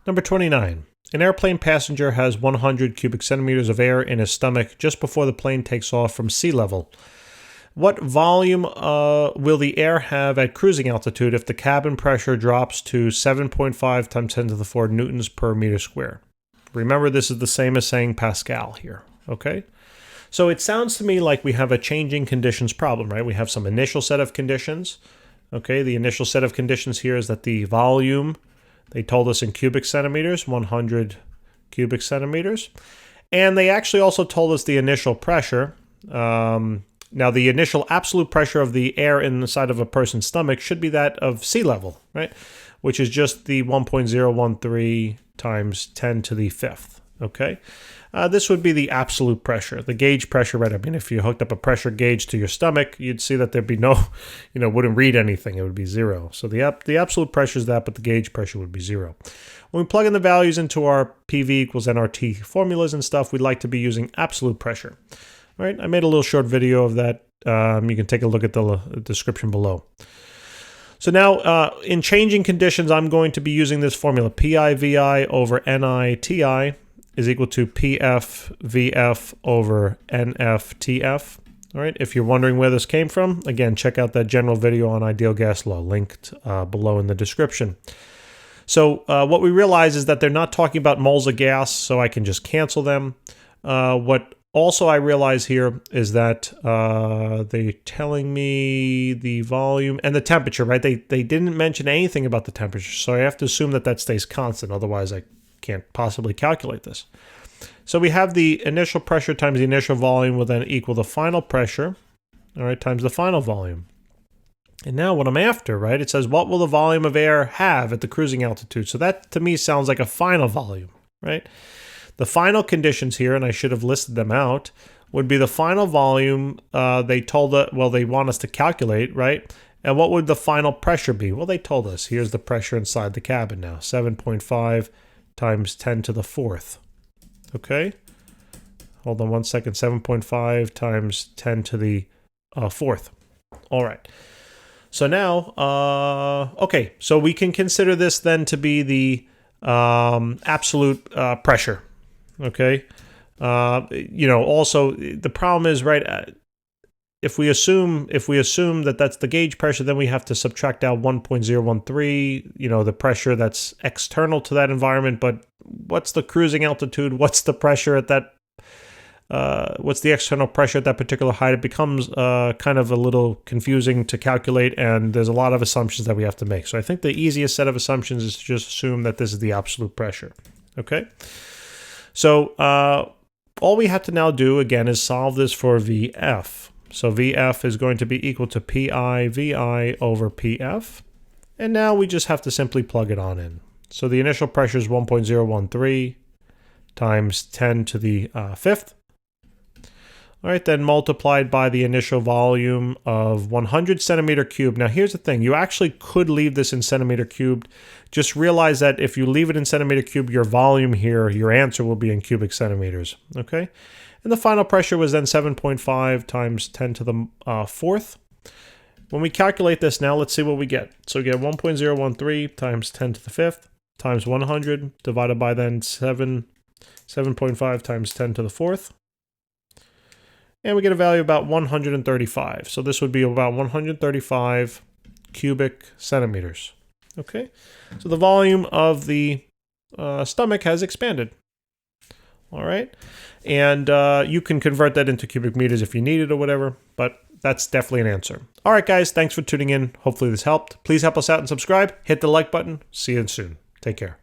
Number 29. An airplane passenger has 100 cubic centimeters of air in his stomach just before the plane takes off from sea level. What volume will the air have at cruising altitude if the cabin pressure drops to 7.5 times 10 to the 4 newtons per meter square? Remember, this is the same as saying Pascal here, okay? So it sounds to me like we have a changing conditions problem, right? We have some initial set of conditions, okay? The initial set of conditions here is that the volume, they told us in cubic centimeters, 100 cubic centimeters. And they actually also told us the initial pressure. Now, the initial absolute pressure of the air inside of a person's stomach should be that of sea level, right? Which is just the 1.013 times 10 to the 5th, okay? This would be the absolute pressure, the gauge pressure, right? I mean, if you hooked up a pressure gauge to your stomach, you'd see that there'd be no, wouldn't read anything. It would be 0. So the absolute pressure is that, but the gauge pressure would be 0. When we plug in the values into our PV equals nRT formulas and stuff, we'd like to be using absolute pressure, right? I made a little short video of that. You can take a look at the description below. So now, in changing conditions, I'm going to be using this formula, PI/VI over NI/TI is equal to PF/VF over NF/TF. All right, if you're wondering where this came from, again, check out that general video on ideal gas law, linked below in the description. So what we realize is that they're not talking about moles of gas, so I can just cancel them. What also I realize here is that they're telling me the volume and the temperature, right? They didn't mention anything about the temperature, so I have to assume that that stays constant. Otherwise, I can't possibly calculate this. So we have the initial pressure times the initial volume will then equal the final pressure, all right, times the final volume. And now what I'm after, right, it says what will the volume of air have at the cruising altitude? So that to me sounds like a final volume, right? The final conditions here, and I should have listed them out, would be the final volume they want us to calculate, right? And what would the final pressure be? Well, they told us. Here's the pressure inside the cabin now, 7.5 times 10 to the 4th. Okay? Hold on one second. 7.5 times 10 to the 4th. All right. So now, okay, so we can consider this then to be the absolute pressure. Okay? Also, the problem is, right, if we assume that that's the gauge pressure, then we have to subtract out 1.013, the pressure that's external to that environment. But what's the cruising altitude? What's the pressure at that? What's the external pressure at that particular height? It becomes kind of a little confusing to calculate, and there's a lot of assumptions that we have to make. So I think the easiest set of assumptions is to just assume that this is the absolute pressure. Okay? So all we have to now do, again, is solve this for VF. So VF is going to be equal to PI/VI over PF. And now we just have to simply plug it on in. So the initial pressure is 1.013 times 10 to the 5th. All right, then multiplied by the initial volume of 100 centimeter cubed. Now, here's the thing. You actually could leave this in centimeter cubed. Just realize that if you leave it in centimeter cubed, your volume here, your answer will be in cubic centimeters, okay? And the final pressure was then 7.5 times 10 to the 4th. When we calculate this now, let's see what we get. So we get 1.013 times 10 to the 5th times 100 divided by then 7.5 times 10 to the 4th. And we get a value of about 135. So this would be about 135 cubic centimeters. Okay, so the volume of the stomach has expanded. All right, and you can convert that into cubic meters if you need it or whatever, but that's definitely an answer. All right, guys, thanks for tuning in. Hopefully this helped. Please help us out and subscribe. Hit the like button. See you soon. Take care.